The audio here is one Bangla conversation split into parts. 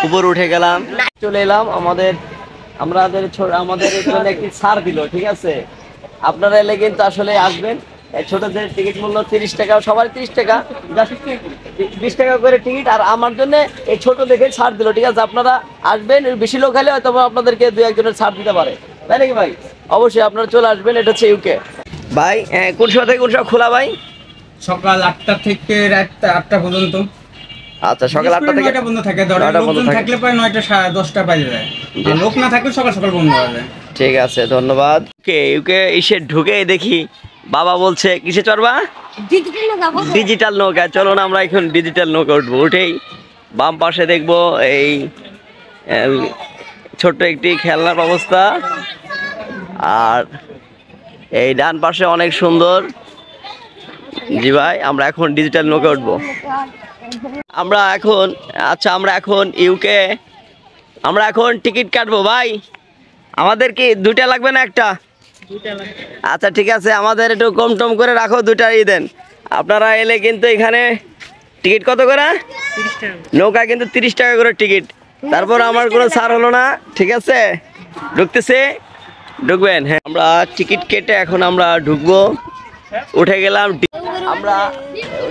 উপরে উঠে গেলাম, চলে এলাম আমাদের এখানে একটি ছাড় দিল। ঠিক আছে, আপনারা এলে কিন্তু আসলে আসবেন। ছোটদের টিকিট মূল্য 30 টাকা, সবার 30 টাকা, 20 টাকা করে টিকিট। আর আমার জন্য এই ছোট দেখে ছাড় দিল। ঠিক আছে, আপনারা আসবেন, বেশি লোক হলে হয়তো আপনাদেরকে 2-1 জনের ছাড় দিতে পারে, তাই নাকি ভাই? অবশ্যই আপনারা চলে আসবেন। এটা হচ্ছে ইউকে ভাই। কোন সময় থেকে কোন সময় খোলা ভাই? সকাল 8টা থেকে রাত 8টা পর্যন্ত। আচ্ছা, সকাল 8টা থেকে 9টা পর্যন্ত থাকে। লোকজন থাকলে প্রায় 9টা 10টা বাজে যায়, আর লোক না থাকলে সকাল সকাল বন্ধ হয়ে যায়। ঠিক আছে, ধন্যবাদ। ইউকে এসে ঢুকে দেখি বাবা বলছে কিসে চড়বা? ডিজিটাল নৌকা। চলো না আমরা এখন ডিজিটাল নৌকা উঠবো। উঠেই বাম পাশে দেখবো এই ছোট্ট একটি খেলনার ব্যবস্থা, আর এই ডান পাশে অনেক সুন্দর। জি ভাই, আমরা এখন ডিজিটাল নৌকা উঠবো। আমরা এখন ইউকে আমরা এখন টিকিট কাটবো ভাই। আমাদের কি 2টা লাগবে না একটা? আচ্ছা ঠিক আছে, আমাদের একটু কম টম করে রাখো, 2টাই দেন। আপনারা এলে কিন্তু এখানে টিকিট কত করে? নৌকা কিন্তু 30 টাকা করে টিকিট। তারপর আমার কোনো ছাড় হলো না। ঠিক আছে, ঢুকবেন? হ্যাঁ, আমরা টিকিট কেটে এখন আমরা ঢুকবো। উঠে গেলাম, আমরা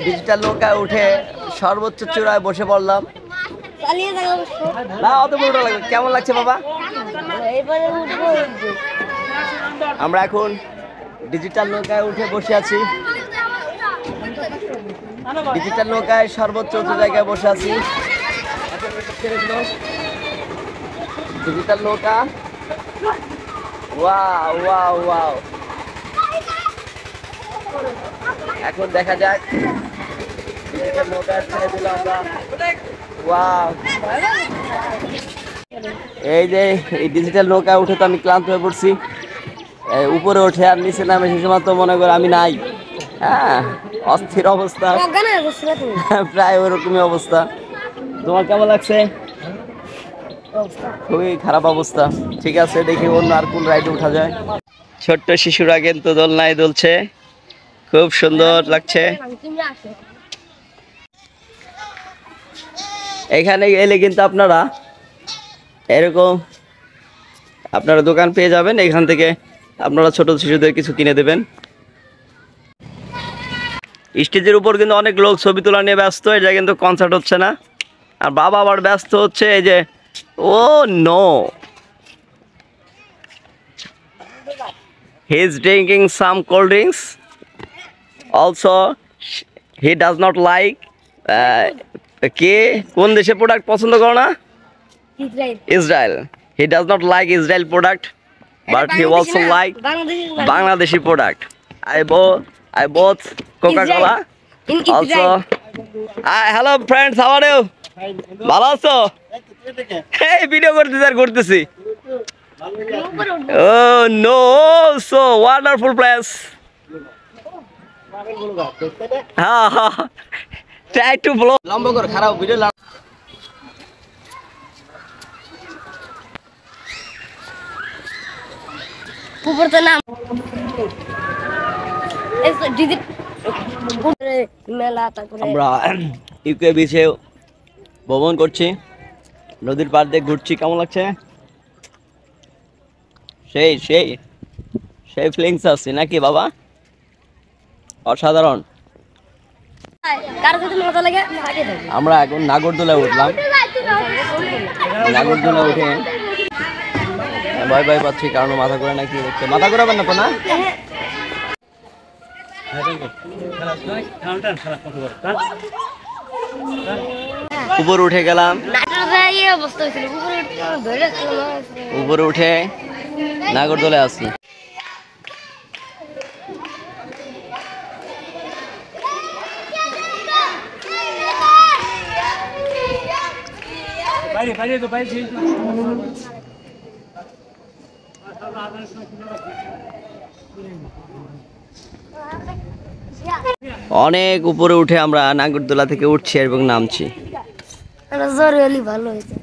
ডিজিটাল নৌকায় উঠে সর্বোচ্চ চূড়ায় বসে পড়লাম। না, অত বড় লাগবে। কেমন লাগছে বাবা? আমরা এখন ডিজিটাল নৌকায় উঠে বসে আছি। ডিজিটাল নৌকায় সর্বোচ্চ উঁচু জায়গায় বসে আছি। ডিজিটাল নৌকা, ওয়াও ওয়াও ওয়াও। এখন দেখা যাক ডিজিটাল নৌকা ছেড়ে দিলাম আমরা। ওয়াও, এই যে এই ডিজিটাল নৌকায় উঠে তো আমি ক্লান্ত হয়ে পড়ছি। উপরে উঠে আর নিচে নামে সে সময় তো মনে করে আমি নাই। হ্যাঁ, অস্থির অবস্থা, প্রায় ওরকমই অবস্থা। তোমার কেমন লাগছে? খুবই খারাপ অবস্থা। ঠিক আছে, দেখি অন্য আর কোন রাইডে উঠা যায়। ছোট্ট শিশুরা কিন্তু দোলনায় দুলছে, খুব সুন্দর লাগছে। এখানে এলে কিন্তু আপনারা এরকম দোকান পেয়ে যাবেন। এখান থেকে আপনারা ছোট শিশুদের কিছু কিনে দেবেন। স্টেজের উপর কিন্তু অনেক লোক ছবি তোলা নিয়ে ব্যস্ত। এটা কিন্তু কনসার্ট হচ্ছে না। আর বাবা আবার ব্যস্ত হচ্ছে এই যে, oh no, he is drinking some cold drinks also. He does not like, কে কোন দেশের প্রোডাক্ট পছন্দ করো না? Israel. He does not like Israel product, but he also like Bangladeshi product. I bought Coca-Cola also. Hello friends, how are you? ভালো আছো? এই ভিডিও করতেছি। Oh no, so wonderful place. Try to blow. লম্বা করে খারাপ ভিডিও। উপর তো নাম আমরা ইউকে বিচে ভ্রমণ করছি, নদীর পাড় দিয়ে ঘুরছি। কেমন লাগছে? সেই সেই সেই ফিলিংস আছে নাকি বাবা? অসাধারণ। আমরা এখন নাগরদোলায় উঠলাম। নাগরদোলা উঠে ভয় ভয় পাচ্ছি, কারণ মাথা ঘোরা নাকি দেখতে। মাথা ঘোরাবেন না তো? না, উপরে উঠে গেলাম। উপরে উঠে নাগরদোলায় আছি। অনেক উপরে উঠে আমরা নাগরদোলা থেকে উঠছি এবং নামছি। ভালো হয়েছে।